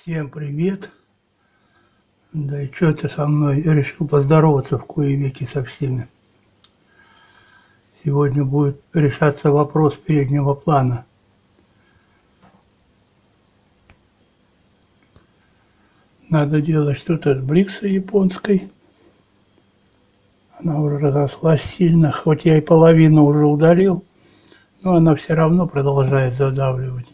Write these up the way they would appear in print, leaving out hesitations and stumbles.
Всем привет! Да и что ты со мной решил поздороваться в кои веки со всеми? Сегодня будет решаться вопрос переднего плана. Надо делать что-то с бриксой японской. Она уже разрослась сильно, хоть я и половину уже удалил, но она все равно продолжает задавливать.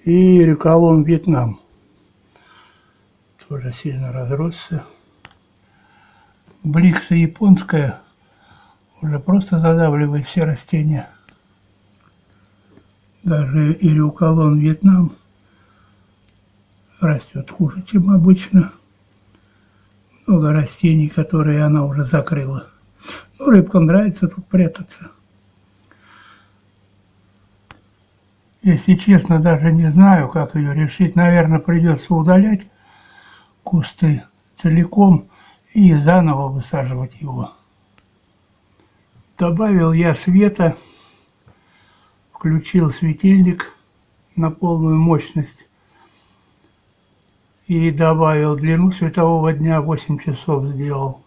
И Рюкалон Вьетнам тоже сильно разросся. Брикса японская уже просто задавливает все растения. Даже и Рюкалон Вьетнам растет хуже, чем обычно. Много растений, которые она уже закрыла. Ну, рыбкам нравится тут прятаться. Если честно, даже не знаю, как ее решить. Наверное, придется удалять кусты целиком и заново высаживать его. Добавил я света, включил светильник на полную мощность и добавил длину светового дня, 8 часов сделал.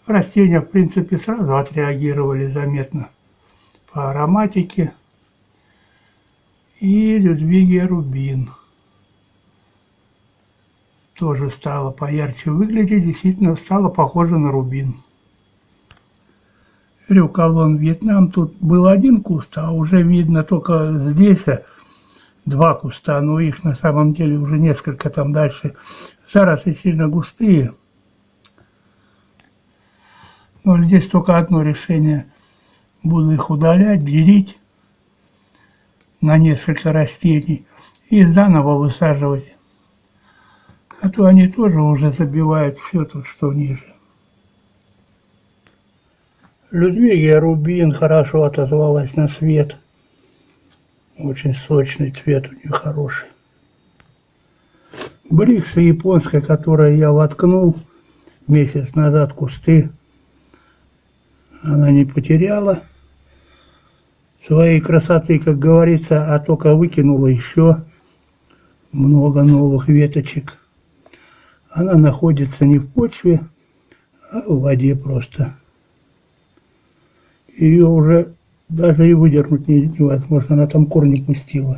Растения, в принципе, сразу отреагировали заметно по ароматике. И Людвигия рубин тоже стала поярче выглядеть, действительно стала похожа на рубин. Рюкалон Вьетнам, тут был один куст, а уже видно только здесь два куста, но их на самом деле уже несколько там дальше. Заросли сильно густые. Но здесь только одно решение. Буду их удалять, делить на несколько растений и заново высаживать. А то они тоже уже забивают все тут, что ниже. Людвигия рубин хорошо отозвалась на свет. Очень сочный цвет у нее хороший. Брикса японская, которую я воткнул месяц назад кусты, она не потеряла своей красоты, как говорится, а только выкинула еще много новых веточек. Она находится не в почве, а в воде просто. Ее уже даже и выдернуть невозможно, она там корни пустила.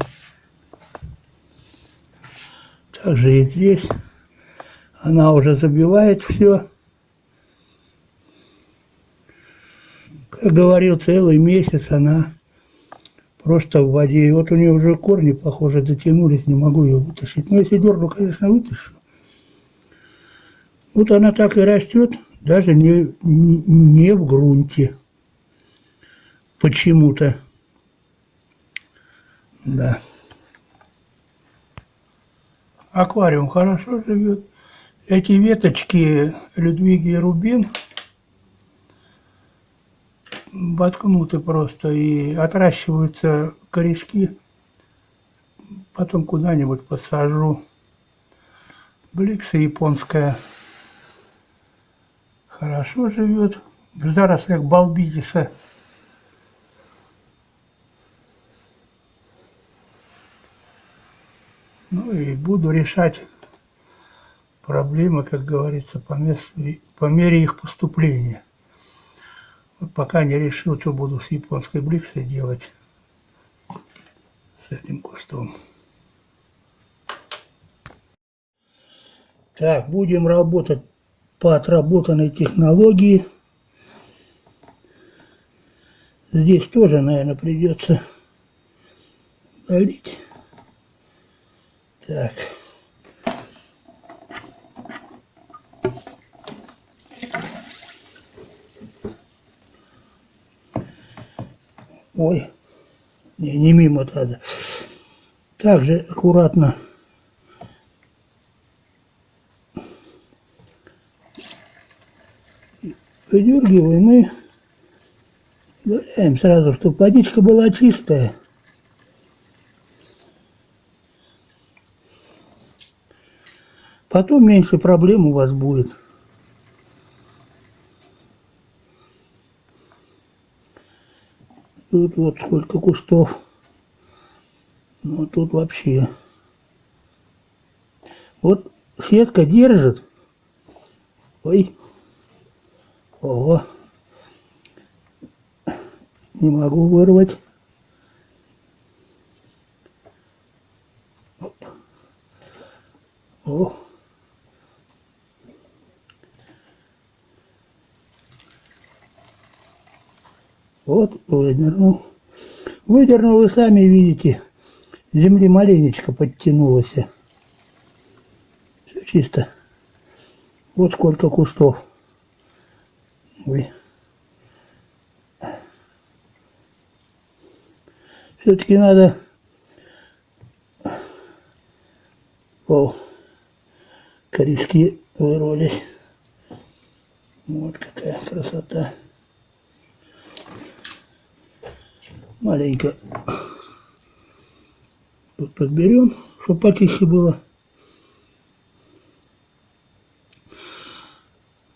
Также и здесь она уже забивает все. Как говорил, целый месяц она просто в воде. И вот у нее уже корни, похоже, дотянулись, не могу ее вытащить. Но если дерну, конечно, вытащу. Вот она так и растет, даже не в грунте. Почему-то. Да. Аквариум хорошо живет. Эти веточки Людвигии рубин воткнуты просто и отращиваются корешки. Потом куда-нибудь посажу. Брикса японская хорошо живет. В зарослях балбидиса. Ну и буду решать проблемы, как говорится, по мере их поступления. Вот пока не решил, что буду с японской бриксой делать, с этим кустом. Так, будем работать по отработанной технологии. Здесь тоже, наверное, придется удалить. Так. Ой, не мимо надо. Также аккуратно выдергиваем и удаляем сразу, чтобы водичка была чистая. Потом меньше проблем у вас будет. Тут вот сколько кустов. Ну тут вообще Вот сетка держит. Ой. Ого. Не могу вырвать. Оп. О. Вот выдернул. Выдернул, вы сами видите. Земли маленечко подтянулось. Все чисто. Вот сколько кустов. Ой. Все-таки надо... О, корешки вырвались. Вот какая красота. Маленько тут подберем, чтобы почище было.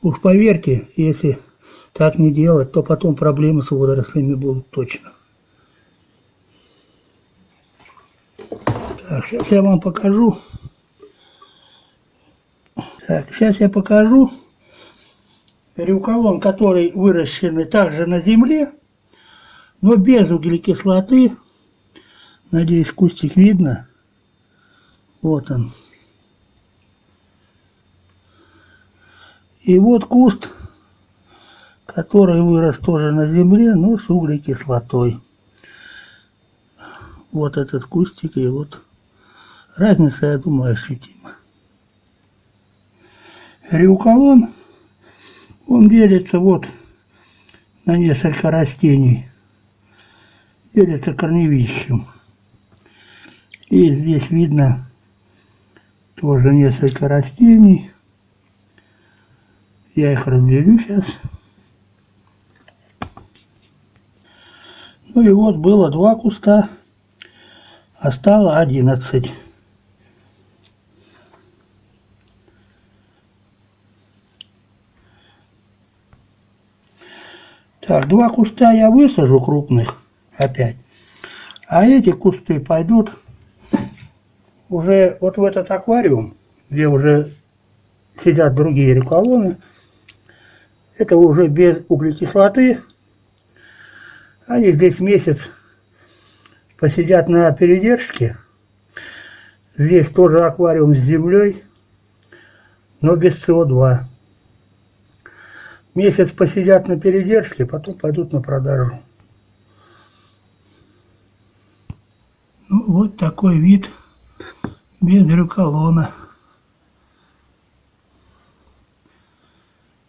Уж поверьте, если так не делать, то потом проблемы с водорослями будут точно. Так, сейчас я вам покажу. Так, сейчас я покажу рюкалон, который выращен также на земле, но без углекислоты. Надеюсь, кустик видно. Вот он. И вот куст, который вырос тоже на земле, но с углекислотой. Вот этот кустик, и вот разница, я думаю, ощутима. Рюкалон, он делится вот на несколько растений. Делится корневищем. И здесь видно тоже несколько растений. Я их разделю сейчас. Ну и вот было 2 куста, а стало 11. Так, 2 куста я высажу крупных опять. А эти кусты пойдут уже вот в этот аквариум, где уже сидят другие рюкалоны. Это уже без углекислоты. Они здесь месяц посидят на передержке. Здесь тоже аквариум с землей, но без СО2. Месяц посидят на передержке, потом пойдут на продажу. Ну, вот такой вид без рюкалона.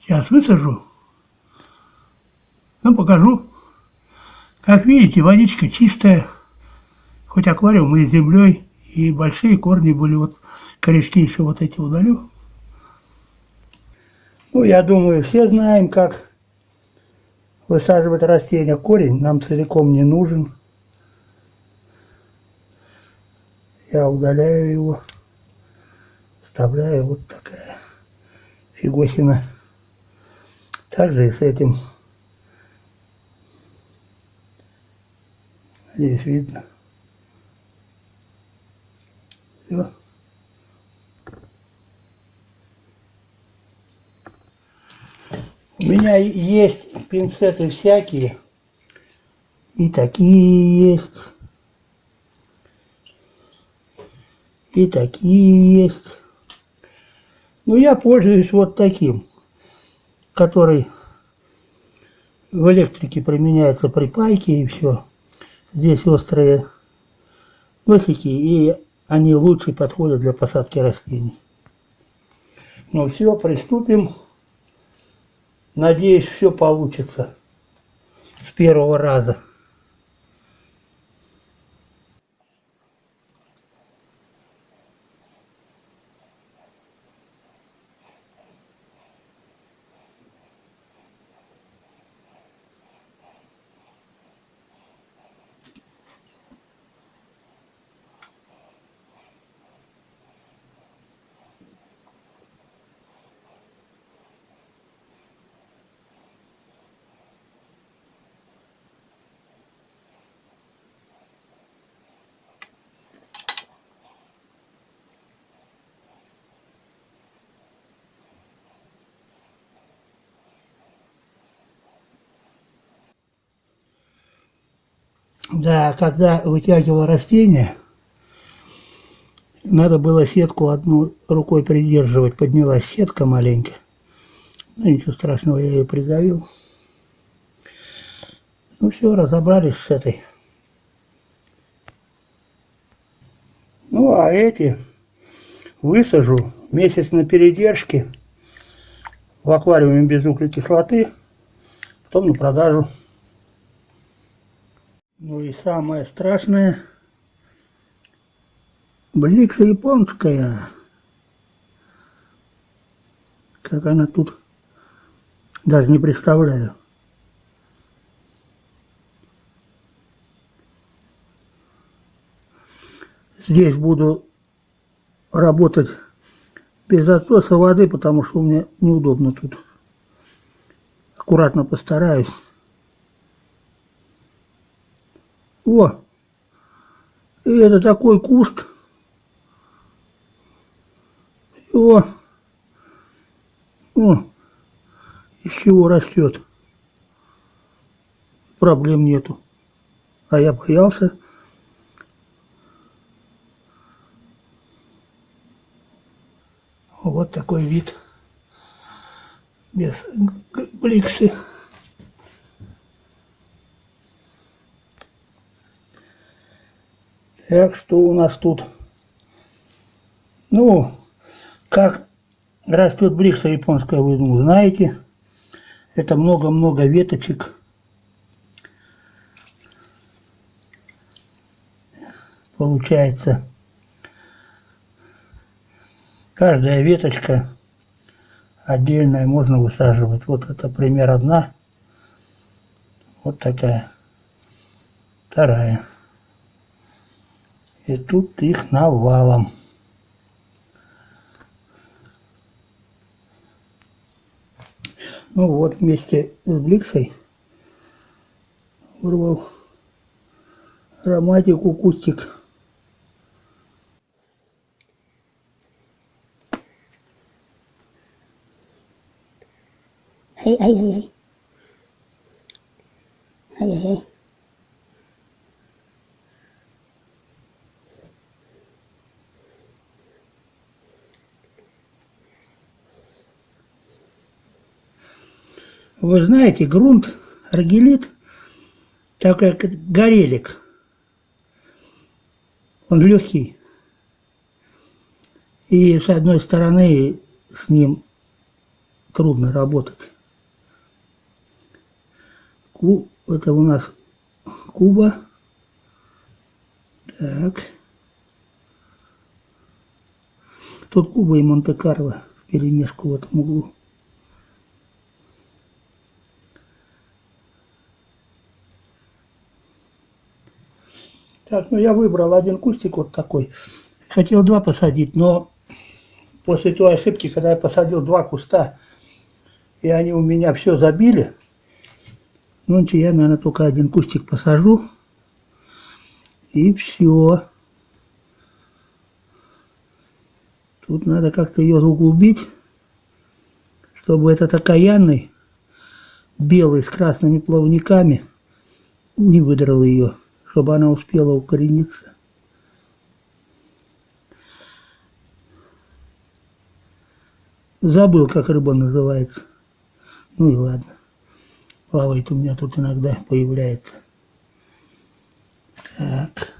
Сейчас высажу. Ну, покажу. Как видите, водичка чистая. Хоть аквариум и с землей. И большие корни были. Вот корешки еще вот эти удалю. Ну, я думаю, все знаем, как высаживать растения. Корень нам целиком не нужен. Я удаляю его. Вставляю вот такая фигосина. Также и с этим. Здесь видно. Все. У меня есть пинцеты всякие. И такие есть. И такие есть. Но я пользуюсь вот таким, который в электрике применяется при пайке и все. Здесь острые носики, и они лучше подходят для посадки растений. Ну все, приступим. Надеюсь, все получится с первого раза. Да, когда вытягивал растение, надо было сетку одну рукой придерживать. Поднялась сетка маленькая. Ну, ничего страшного, я ее придавил. Ну все, разобрались с этой. Ну, а эти высажу месяц на передержке в аквариуме без углекислоты, потом на продажу. Ну и самое страшное, бликса японская. Как она тут, даже не представляю. Здесь буду работать без отсоса воды, потому что мне неудобно тут. Аккуратно постараюсь. О! И это такой куст. О! О! Из чего растет. Проблем нету. А я боялся. Вот такой вид. Без бликсы. Так, что у нас тут? Ну, как растет бликса японская, вы знаете. Это много-много веточек. Получается, каждая веточка отдельная можно высаживать. Вот это пример одна. Вот такая. Вторая. И тут их навалом. Ну вот вместе с бликсой вырвал ароматику кустик. Ай-ай-ай-ай. Ай-ай-ай. Вы знаете, грунт, аргиллит, так как горелик, он легкий. И с одной стороны с ним трудно работать. Это у нас Куба. Так. Тут Куба и Монте-Карло вперемешку в этом углу. Так, ну я выбрал один кустик вот такой. Хотел два посадить, но после той ошибки, когда я посадил два куста, и они у меня все забили, ну, я, наверное, только один кустик посажу, и все. Тут надо как-то ее углубить, чтобы этот окаянный, белый, с красными плавниками, не выдрал ее, чтобы она успела укорениться. Забыл, как рыба называется. Ну и ладно. Плавает у меня тут иногда появляется. Так.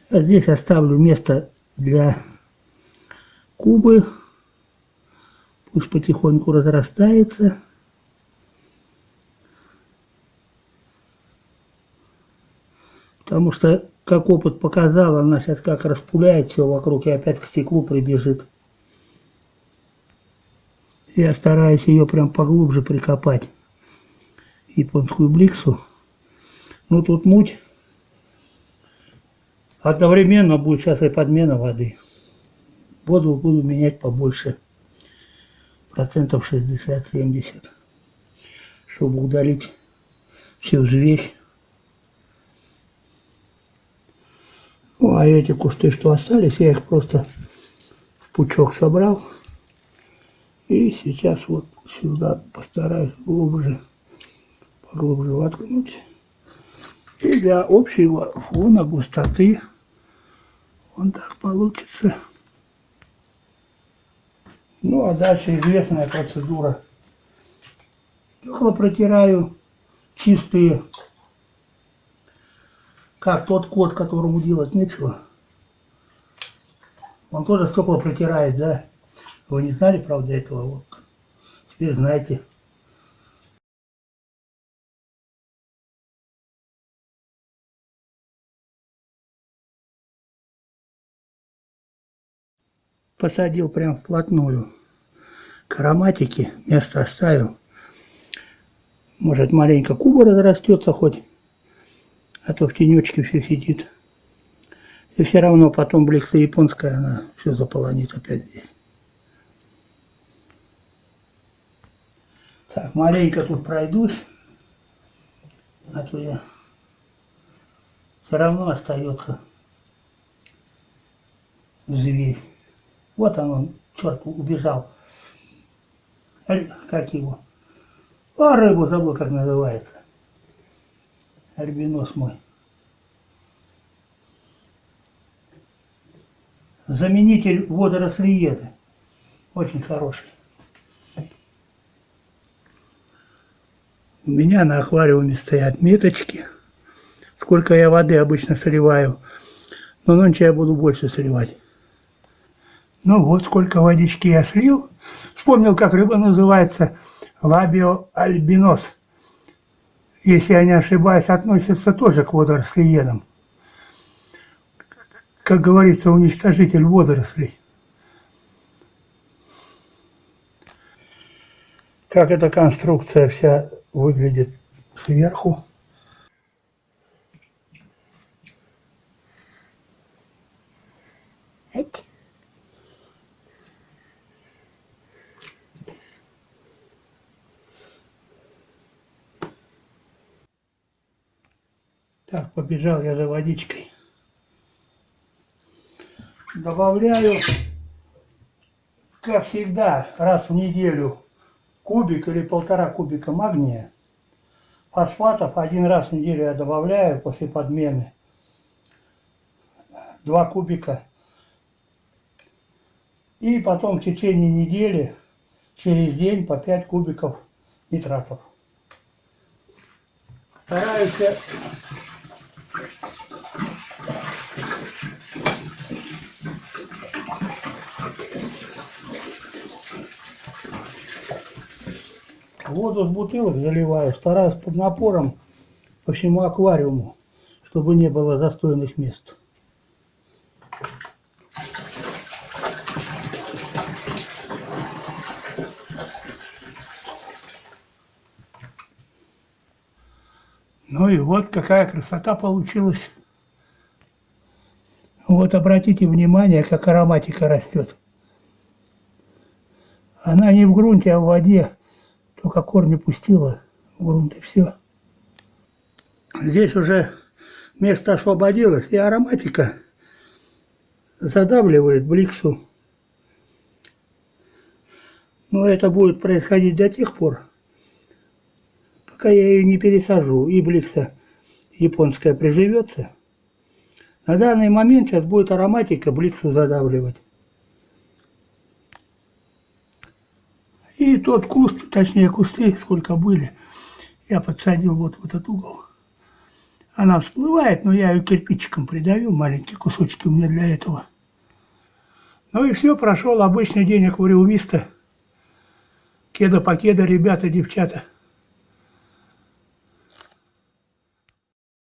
А здесь оставлю место для Кубы. Пусть потихоньку разрастается. Потому что, как опыт показал, она сейчас как распуляет все вокруг и опять к стеклу прибежит. Я стараюсь ее прям поглубже прикопать. Японскую бликсу. Ну тут муть. Одновременно будет сейчас и подмена воды. Воду буду менять побольше. Процентов 60-70. Чтобы удалить всю взвесь. Ну, а эти кусты, что остались, я их просто в пучок собрал. И сейчас вот сюда постараюсь поглубже воткнуть. И для общего фона густоты он так получится. Ну а дальше известная процедура. Стекла протираю чистые, как тот кот, которому делать нечего. Он тоже стекла протирает, да? Вы не знали, правда, этого? Вот. Теперь знаете. Посадил прям вплотную к ароматике, место оставил. Может, маленько куба разрастется хоть, а то в тенечке все сидит. И все равно потом бликса японская, она все заполонит опять здесь. Так, маленько тут пройдусь, а то я все равно остается зверь. Вот он, черт, убежал. Как его? А, рыбу забыл, как называется. Альбинос мой. Заменитель водорослиеда. Очень хороший. У меня на аквариуме стоят меточки. Сколько я воды обычно сливаю. Но нынче я буду больше сливать. Ну вот сколько водички я слил. Вспомнил, как рыба называется. Лабио альбинос. Если я не ошибаюсь, относится тоже к водорослиедам. Как говорится, уничтожитель водорослей. Как эта конструкция вся выглядит сверху. Так, побежал я за водичкой. Добавляю, как всегда, раз в неделю кубик или 1,5 кубика магния. Фосфатов 1 раз в неделю я добавляю после подмены. 2 кубика. И потом в течение недели, через день, по 5 кубиков нитратов. Стараюсь воду с бутылок заливаю, стараюсь под напором по всему аквариуму, чтобы не было застойных мест. Ну и вот какая красота получилась. Вот обратите внимание, как ароматика растет. Она не в грунте, а в воде. Только корни пустила в грунт и все. Здесь уже место освободилось, и ароматика задавливает бликсу. Но это будет происходить до тех пор, пока я ее не пересажу, и бликса японская приживется. На данный момент сейчас будет ароматика бликсу задавливать. И тот куст, точнее кусты, сколько были, я подсадил вот в этот угол. Она всплывает, но я ее кирпичиком придавил, маленькие кусочки у меня для этого. Ну и все, прошел обычный день аквариумиста. Кеда покеда, ребята, девчата.